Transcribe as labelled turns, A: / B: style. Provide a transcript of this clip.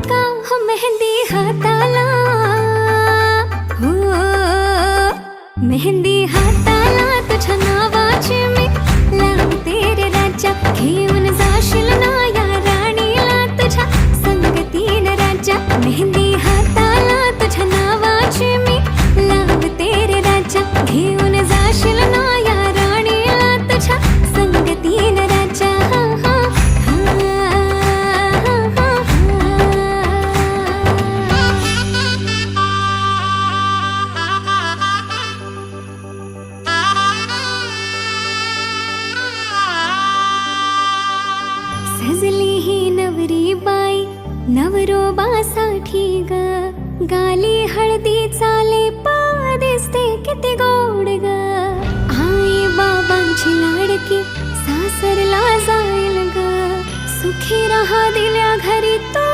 A: का हो मेहंदी हाताला, हो मेहंदी हाताला तुझ्या नावाची मी लावते रे राजा. घेऊन जाशील ना या राणीला तुझ्या संगतीन राजा. मेहंदी हाताला तुझ्या नावाची मी लावते रे राजा. घेऊन जाशील ना या राणीला तुझ्या संगतीन राजा. सजली ही नवरी बाई नवरोबासाठी ग. गाली हळदी चाले पा दिसते किती गोड ग. आई बाबांची लाडकी सासरला जाईल ग. सुखी राहा दिल्या घरी तो